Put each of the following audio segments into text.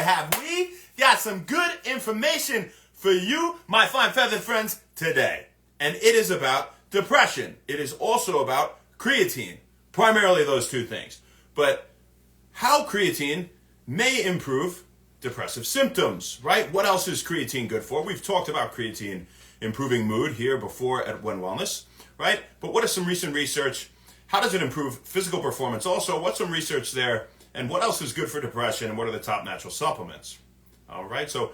have we got some good information for you, my fine feathered friends, today. And it is about depression. It is also about creatine. Primarily those two things. But how creatine may improve depressive symptoms, right? What else is creatine good for? We've talked about creatine improving mood here before at When Wellness, right? But what is some recent research? How does it improve physical performance? Also, what's some research there? And what else is good for depression? And what are the top natural supplements? All right, so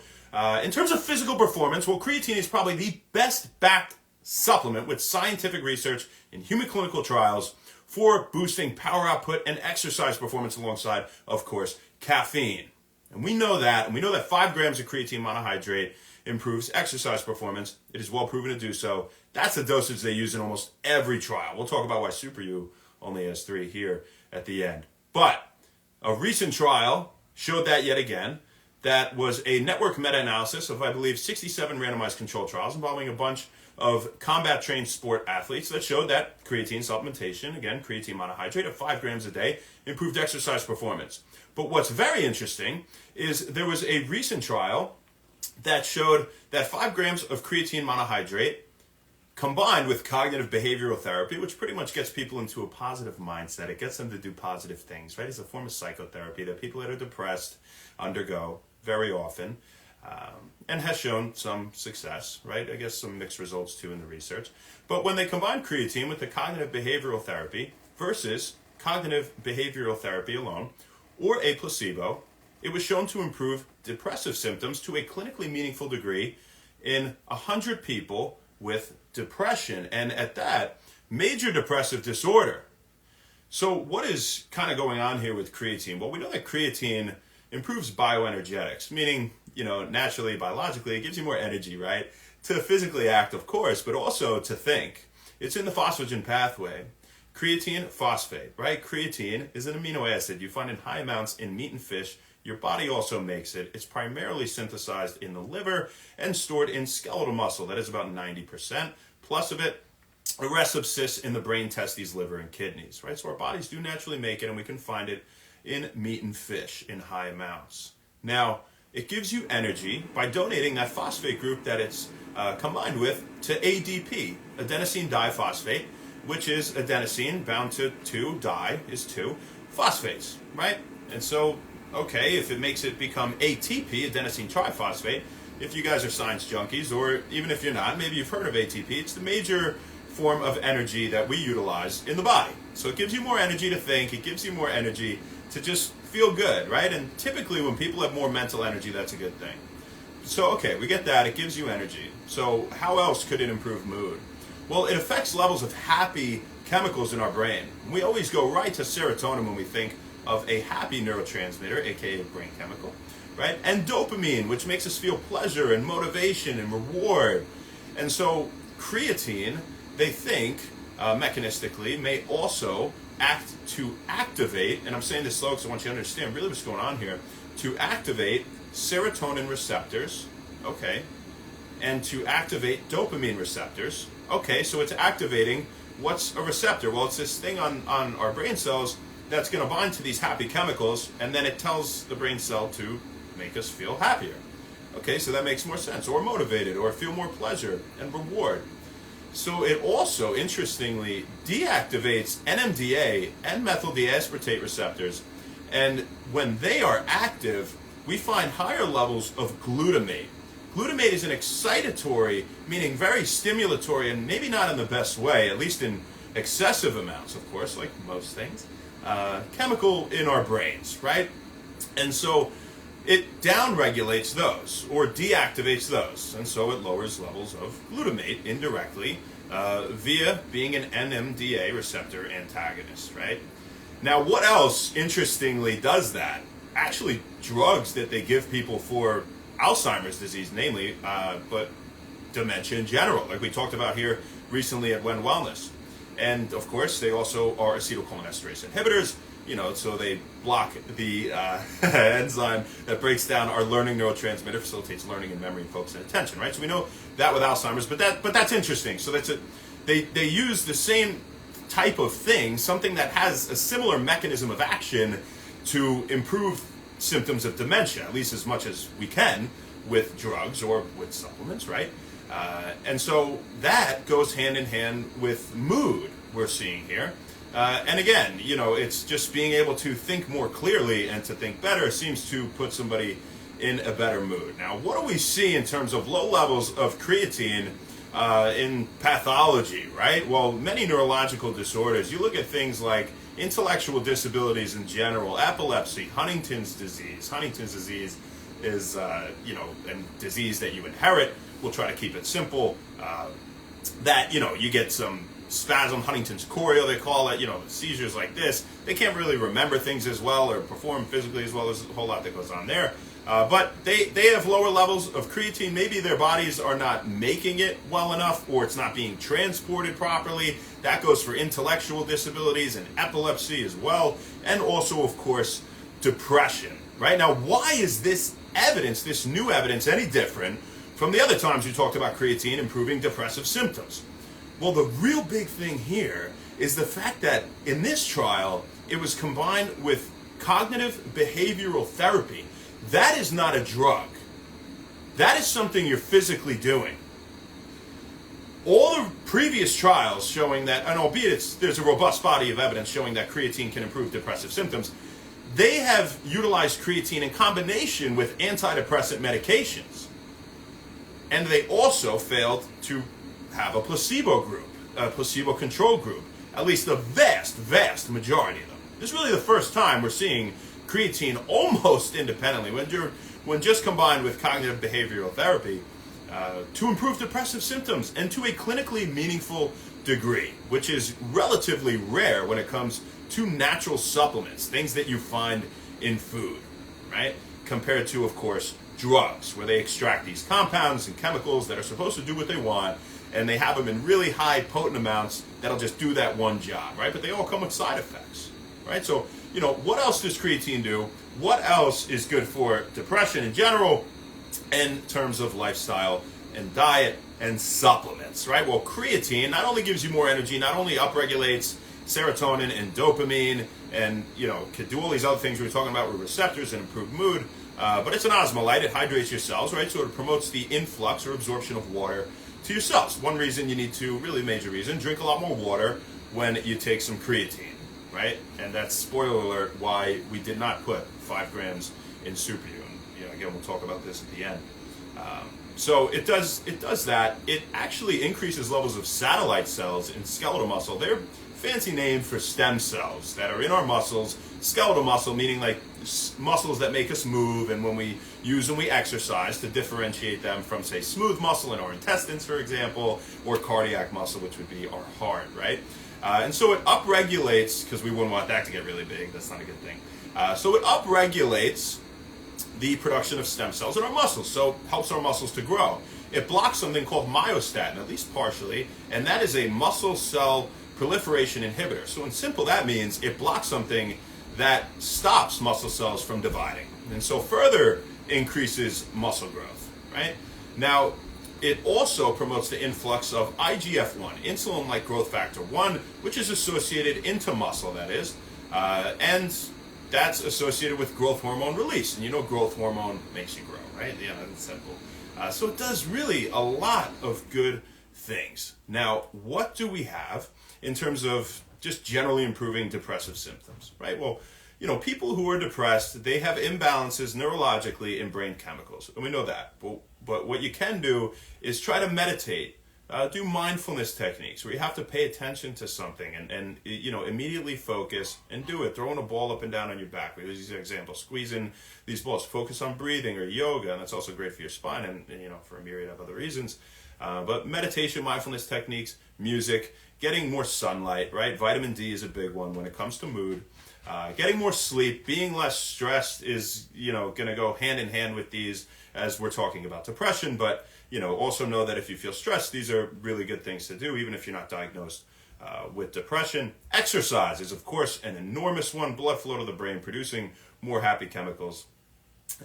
in terms of physical performance, well, creatine is probably the best backed supplement with scientific research in human clinical trials for boosting power output and exercise performance alongside, of course, caffeine. And we know that 5 grams of creatine monohydrate improves exercise performance. It is well proven to do so. That's the dosage they use in almost every trial. We'll talk about why Super U only has 3 here at the end. But a recent trial showed that yet again. That was a network meta-analysis of, I believe, 67 randomized controlled trials involving a bunch of combat-trained sport athletes that showed that creatine supplementation, again, creatine monohydrate of 5 grams a day, improved exercise performance. But what's very interesting is there was a recent trial that showed that 5 grams of creatine monohydrate combined with cognitive-behavioural therapy, which pretty much gets people into a positive mindset. It gets them to do positive things, right? It's a form of psychotherapy that people that are depressed undergo very often, and has shown some success, right? I guess some mixed results too in the research. But when they combine creatine with the cognitive-behavioural therapy versus cognitive-behavioural therapy alone, or a placebo, it was shown to improve depressive symptoms to a clinically meaningful degree in 100 people with depression, and at that, major depressive disorder. So what is kind of going on here with creatine? Well, we know that creatine improves bioenergetics, meaning, naturally, biologically, it gives you more energy, right? To physically act, of course, but also to think. It's in the phosphagen pathway. Creatine phosphate, right? Creatine is an amino acid you find in high amounts in meat and fish. Your body also makes it. It's primarily synthesized in the liver and stored in skeletal muscle. That is about 90% plus of it. The rest subsists in the brain, testes, liver, and kidneys, right? So our bodies do naturally make it, and we can find it in meat and fish in high amounts. Now, it gives you energy by donating that phosphate group that it's combined with to ADP, adenosine diphosphate, which is adenosine bound to 2, di is 2, phosphates, right? And so, okay, if it makes it become ATP, adenosine triphosphate, if you guys are science junkies, or even if you're not, maybe you've heard of ATP, it's the major form of energy that we utilize in the body. So it gives you more energy to think, it gives you more energy to just feel good, right? And typically when people have more mental energy, that's a good thing. So, okay, we get that, it gives you energy. So how else could it improve mood? Well, it affects levels of happy chemicals in our brain. We always go right to serotonin when we think of a happy neurotransmitter, aka brain chemical, right? And dopamine, which makes us feel pleasure and motivation and reward. And so creatine, they think, mechanistically, may also act to activate, and I'm saying this slow because I want you to understand really what's going on here, to activate serotonin receptors, okay, and to activate dopamine receptors. Okay, so it's activating, what's a receptor? Well, it's this thing on our brain cells that's going to bind to these happy chemicals, and then it tells the brain cell to make us feel happier. Okay, so that makes more sense, or motivated, or feel more pleasure and reward. So it also, interestingly, deactivates NMDA and methyl deaspartate receptors, and when they are active, we find higher levels of glutamate. Glutamate is an excitatory, meaning very stimulatory, and maybe not in the best way, at least in excessive amounts, of course, like most things, chemical in our brains, right? And so it downregulates those, or deactivates those, and so it lowers levels of glutamate indirectly via being an NMDA receptor antagonist, right? Now, what else, interestingly, does that? Actually, drugs that they give people for Alzheimer's disease, namely, but dementia in general, like we talked about here recently at When Wellness. And, of course, they also are acetylcholinesterase inhibitors, so they block the enzyme that breaks down our learning neurotransmitter, facilitates learning and memory, focus, and attention, right? So we know that with Alzheimer's, but that's interesting. So they use the same type of thing, something that has a similar mechanism of action to improve symptoms of dementia, at least as much as we can with drugs or with supplements, right? And so that goes hand in hand with mood we're seeing here. And again, it's just being able to think more clearly and to think better seems to put somebody in a better mood. Now, what do we see in terms of low levels of creatine in pathology, right? Well, many neurological disorders, you look at things like intellectual disabilities in general, epilepsy, Huntington's disease. Huntington's disease is, a disease that you inherit. We'll try to keep it simple. That, you get some spasm, Huntington's chorea, they call it, seizures like this. They can't really remember things as well or perform physically as well. There's a whole lot that goes on there. But they have lower levels of creatine. Maybe their bodies are not making it well enough, or it's not being transported properly. That goes for intellectual disabilities and epilepsy as well. And also, of course, depression. Right? Now, why is this evidence, this new evidence, any different from the other times you talked about creatine improving depressive symptoms? Well, the real big thing here is the fact that in this trial, it was combined with cognitive-behavioural therapy. That is not a drug. That is something you're physically doing. All the previous trials showing that, and albeit there's a robust body of evidence showing that creatine can improve depressive symptoms, they have utilized creatine in combination with antidepressant medications. And they also failed to have a placebo group, a placebo-controlled group, at least the vast, vast majority of them. This is really the first time we're seeing creatine almost independently, when just combined with cognitive behavioral therapy, to improve depressive symptoms and to a clinically meaningful degree, which is relatively rare when it comes to natural supplements, things that you find in food, right? Compared to, of course, drugs, where they extract these compounds and chemicals that are supposed to do what they want, and they have them in really high potent amounts that'll just do that one job, right? But they all come with side effects, right? So, what else does creatine do? What else is good for depression in general in terms of lifestyle and diet and supplements, right? Well, creatine not only gives you more energy, not only upregulates serotonin and dopamine and, can do all these other things we were talking about with receptors and improve mood, but it's an osmolyte. It hydrates your cells, right? So it promotes the influx or absorption of water to your cells. One reason you need to, really major reason, drink a lot more water when you take some creatine, right? And that's, spoiler alert, why we did not put 5 grams in Super U. And, again, we'll talk about this at the end. So it does that. It actually increases levels of satellite cells in skeletal muscle. They're fancy name for stem cells that are in our muscles. Skeletal muscle meaning like muscles that make us move, and when we use them, we exercise to differentiate them from, say, smooth muscle in our intestines, for example, or cardiac muscle, which would be our heart, right? And so it upregulates, because we wouldn't want that to get really big. That's not a good thing. So it upregulates the production of stem cells in our muscles, so helps our muscles to grow. It blocks something called myostatin, at least partially, and that is a muscle cell proliferation inhibitor. So in simple, that means it blocks something that stops muscle cells from dividing, and so further increases muscle growth, right? Now, it also promotes the influx of IGF-1, insulin-like growth factor 1, which is associated into muscle, that is, and that's associated with growth hormone release. And growth hormone makes you grow, right? That's simple. So it does really a lot of good things. Now, what do we have in terms of just generally improving depressive symptoms, right? Well, people who are depressed, they have imbalances neurologically in brain chemicals, and we know that. But what you can do is try to meditate, do mindfulness techniques where you have to pay attention to something and immediately focus and do it. Throwing a ball up and down on your back. We use these examples. Squeezing these balls. Focus on breathing or yoga, and that's also great for your spine and for a myriad of other reasons. But meditation, mindfulness techniques, music, getting more sunlight, right? Vitamin D is a big one when it comes to mood. Getting more sleep, being less stressed is, going to go hand in hand with these as we're talking about depression. But, also know that if you feel stressed, these are really good things to do, even if you're not diagnosed with depression. Exercise is, of course, an enormous one. Blood flow to the brain, producing more happy chemicals.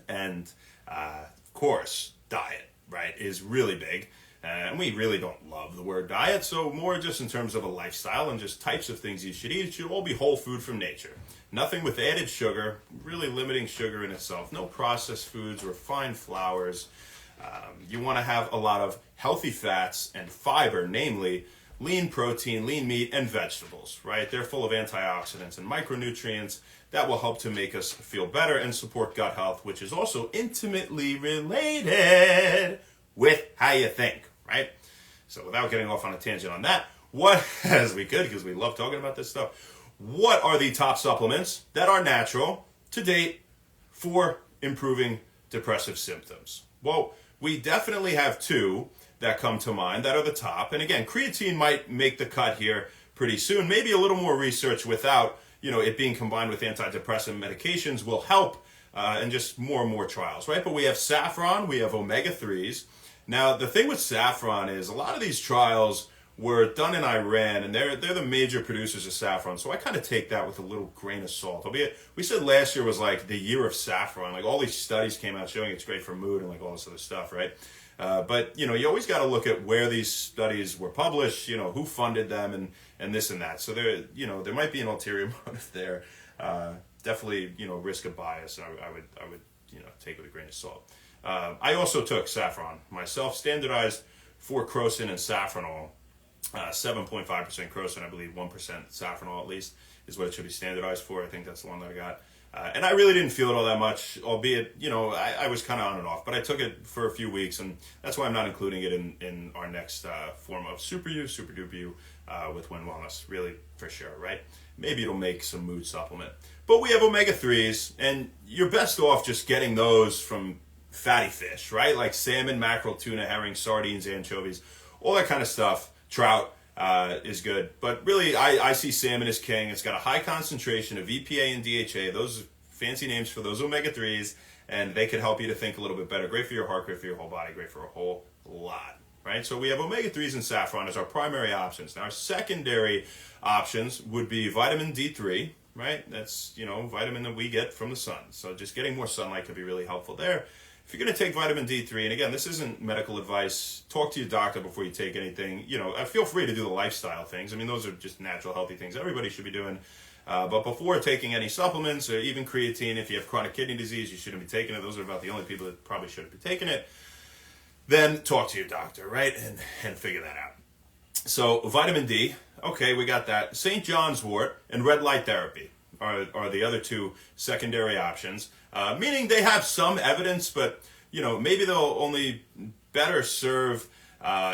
And, of course, diet, right, is really big. And we really don't love the word diet, so more just in terms of a lifestyle and just types of things you should eat. It should all be whole food from nature. Nothing with added sugar, really limiting sugar in itself. No processed foods, refined flours. You want to have a lot of healthy fats and fiber, namely lean protein, lean meat, and vegetables, right? They're full of antioxidants and micronutrients that will help to make us feel better and support gut health, which is also intimately related with how you think, right? So without getting off on a tangent on that, what, as we could, because we love talking about this stuff, what are the top supplements that are natural to date for improving depressive symptoms? Well, we definitely have two that come to mind that are the top. And again, creatine might make the cut here pretty soon. Maybe a little more research without, it being combined with antidepressant medications will help, and just more and more trials, right? But we have saffron, we have omega-3s. Now, the thing with saffron is a lot of these trials were done in Iran, and they're the major producers of saffron. So I kind of take that with a little grain of salt. Albeit, we said last year was like the year of saffron. Like all these studies came out showing it's great for mood and like all this other stuff, right? But you always got to look at where these studies were published, who funded them, and this and that. So there might be an ulterior motive there. Definitely, risk of bias. I would take it with a grain of salt. I also took saffron myself, standardized for crocin and safranol. 7.5% crocin, I believe 1% safranol at least is what it should be standardized for. I think that's the one that I got. And I really didn't feel it all that much, albeit, I was kind of on and off. But I took it for a few weeks, and that's why I'm not including it in our next form of Super Duper U with Win Wellness, really, for sure, right? Maybe it'll make some mood supplement. But we have omega-3s, and you're best off just getting those from fatty fish, right? Like salmon, mackerel, tuna, herring, sardines, anchovies, all that kind of stuff. Trout is good, but really I see salmon as king. It's got a high concentration of EPA and DHA. Those are fancy names for those omega-3s, and they could help you to think a little bit better. Great for your heart, great for your whole body, great for a whole lot, right? So we have omega-3s and saffron as our primary options. Now our secondary options would be vitamin D3, right? That's, vitamin that we get from the sun. So just getting more sunlight could be really helpful there. If you're going to take vitamin D3, and again, this isn't medical advice, talk to your doctor before you take anything. Feel free to do the lifestyle things. I mean, those are just natural, healthy things everybody should be doing. But before taking any supplements, or even creatine, if you have chronic kidney disease, you shouldn't be taking it. Those are about the only people that probably shouldn't be taking it. Then talk to your doctor, right? And figure that out. So vitamin D, okay, we got that. St. John's wort and red light therapy are the other two secondary options. Meaning they have some evidence, but maybe they'll only better serve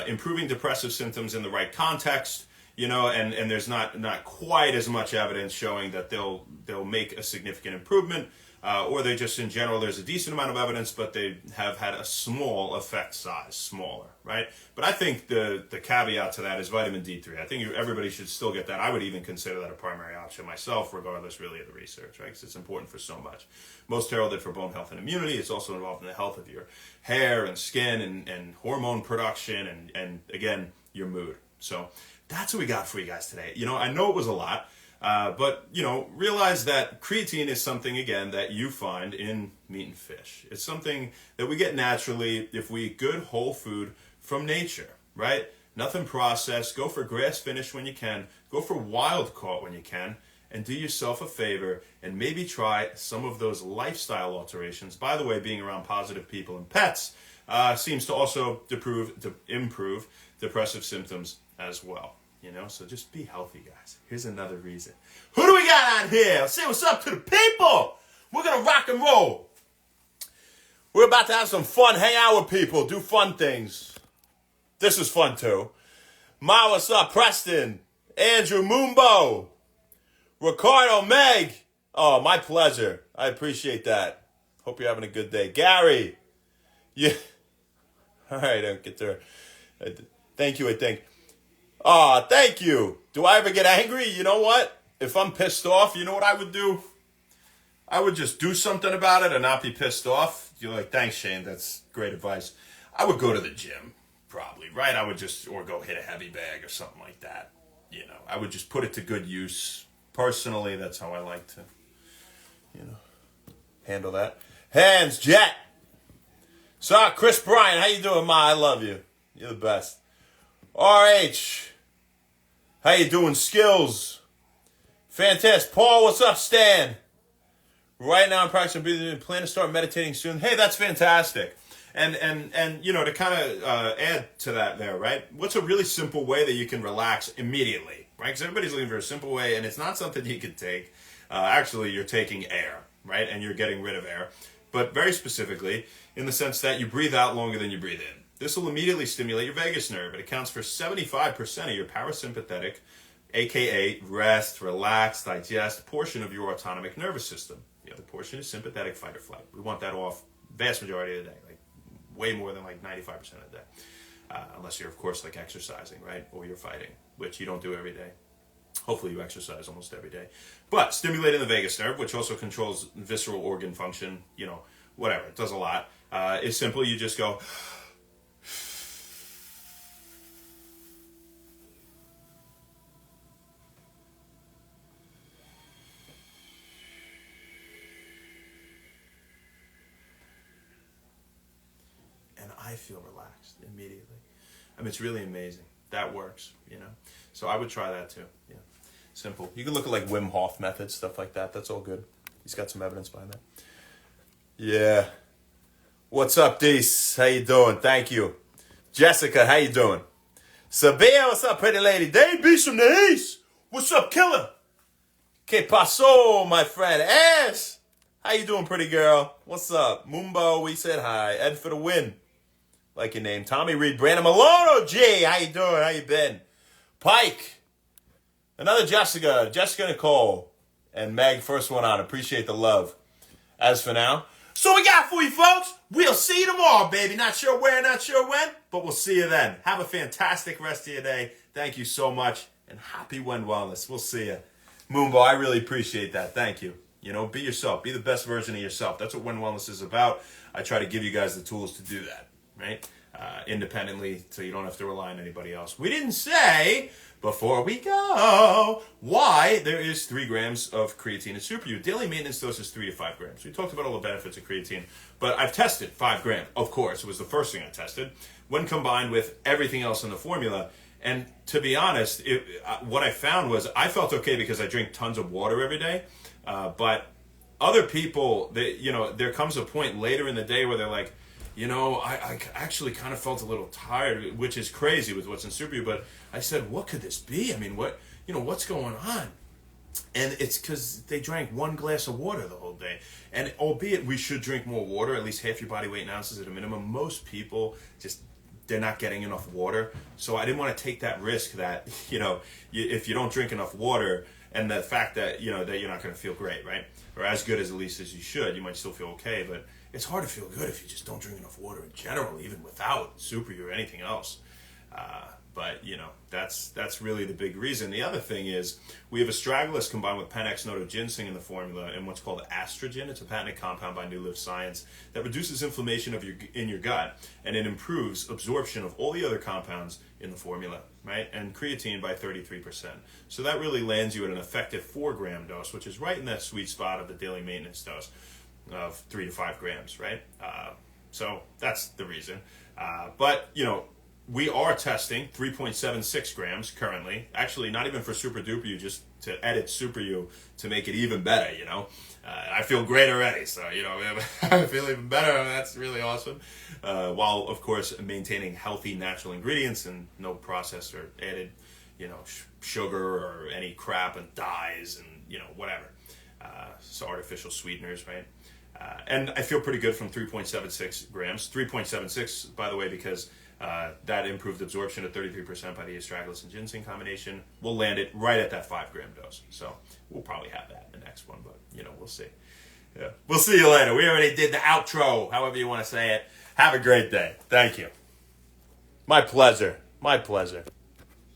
improving depressive symptoms in the right context, and there's not quite as much evidence showing that they'll make a significant improvement, or they just in general there's a decent amount of evidence, but they have had a small effect size, smaller, right? But I think the caveat to that is vitamin D3. I think everybody should still get that. I would even consider that a primary option myself, regardless really of the research, right? Because it's important for so much. Most heralded for bone health and immunity. It's also involved in the health of your hair and skin and hormone production and again, your mood. So that's what we got for you guys today. I know it was a lot. But realize that creatine is something, again, that you find in meat and fish. It's something that we get naturally if we eat good whole food from nature, right? Nothing processed. Go for grass finished when you can. Go for wild caught when you can. And do yourself a favor and maybe try some of those lifestyle alterations. By the way, being around positive people and pets seems to also improve depressive symptoms as well. So just be healthy, guys. Here's another reason. Who do we got on here? Say what's up to the people. We're going to rock and roll. We're about to have some fun, hang out with people, do fun things. This is fun, too. Ma, what's up? Preston, Andrew Mumbo, Ricardo, Meg. Oh, my pleasure. I appreciate that. Hope you're having a good day. Gary. Yeah. All right, don't get there. Thank you, I think. Oh, thank you. Do I ever get angry? You know what? If I'm pissed off, you know what I would do? I would just do something about it and not be pissed off. You're like, thanks, Shane. That's great advice. I would go to the gym, probably, right? I would or go hit a heavy bag or something like that. I would just put it to good use. Personally, that's how I like to, handle that. Hands, Jet. So, Chris Bryan, how you doing, Ma? I love you. You're the best. RH. How you doing, Skills? Fantastic. Paul, what's up, Stan? Right now I'm practicing breathing and plan to start meditating soon. Hey, that's fantastic. And you know, to kind of add to that there, right? What's a really simple way that you can relax immediately, right? Because everybody's looking for a simple way, and it's not something you can take. Actually, you're taking air, right? And you're getting rid of air. But very specifically, in the sense that you breathe out longer than you breathe in. This will immediately stimulate your vagus nerve. It accounts for 75% of your parasympathetic, aka rest, relax, digest, portion of your autonomic nervous system. The other portion is sympathetic fight or flight. We want that off vast majority of the day, like way more than like 95% of the day. Unless you're, of course, like exercising, right? Or you're fighting, which you don't do every day. Hopefully you exercise almost every day. But stimulating the vagus nerve, which also controls visceral organ function, you know, whatever, it does a lot. It's simple. You just go... and I feel relaxed immediately. I mean, it's really amazing. That works, you know. So I would try that too. Yeah, simple. You can look at like Wim Hof methods, stuff like that. That's all good. He's got some evidence behind that. Yeah. What's up, Dees? How you doing? Thank you. Jessica, how you doing? Sabia, what's up, pretty lady? Dave Beast from the East. What's up, killer? Que paso, my friend? Ash, how you doing, pretty girl? What's up? Mumbo, we said hi. Ed for the win. Like your name. Tommy Reed, Brandon Malone, G. How you doing? How you been? Pike. Another Jessica. Jessica Nicole. And Meg, first one on. Appreciate the love. As for now. So we got for you, folks. We'll see you tomorrow, baby. Not sure where, not sure when, but we'll see you then. Have a fantastic rest of your day. Thank you so much. And happy When Wellness. We'll see you. Moonbo, I really appreciate that. Thank you. You know, be yourself. Be the best version of yourself. That's what When Wellness is about. I try to give you guys the tools to do that. Right? Independently, so you don't have to rely on anybody else. We didn't say, before we go, why there is 3 grams of creatine in Super U. Daily maintenance dose is 3 to 5 grams. We talked about all the benefits of creatine, but I've tested 5 grams. Of course, it was the first thing I tested, when combined with everything else in the formula. And to be honest, what I found was I felt okay because I drink tons of water every day, but other people, there comes a point later in the day where they're like, you know, I actually kind of felt a little tired, which is crazy with what's in Super U, but I said, what could this be? I mean, what's going on? And it's because they drank 1 glass of water the whole day. And albeit we should drink more water, at least half your body weight in ounces at a minimum, most people they're not getting enough water. So I didn't want to take that risk that, if you don't drink enough water, and the fact that, that you're not going to feel great, right? Or as good as at least as you should, you might still feel okay, but it's hard to feel good if you just don't drink enough water in general, even without Super U or anything else. But, that's really the big reason. The other thing is we have astragalus combined with Panax noto ginseng in the formula and what's called astrogen. It's a patented compound by New Life Science that reduces inflammation in your gut, and it improves absorption of all the other compounds in the formula, right? And creatine by 33%. So that really lands you at an effective 4-gram dose, which is right in that sweet spot of the daily maintenance dose of 3 to 5 grams, right? So that's the reason. But, we are testing 3.76 grams currently. Actually, not even for Super Duper U, just to edit Super U to make it even better, I feel great already, so, I feel even better. That's really awesome. While, of course, maintaining healthy, natural ingredients and no processed or added, sugar or any crap and dyes and, whatever. So artificial sweeteners, right? And I feel pretty good from 3.76 grams. 3.76, by the way, because that improved absorption at 33% by the astragalus and ginseng combination. We'll land it right at that 5-gram dose. So we'll probably have that in the next one, but, we'll see. Yeah. We'll see you later. We already did the outro, however you want to say it. Have a great day. Thank you. My pleasure. My pleasure.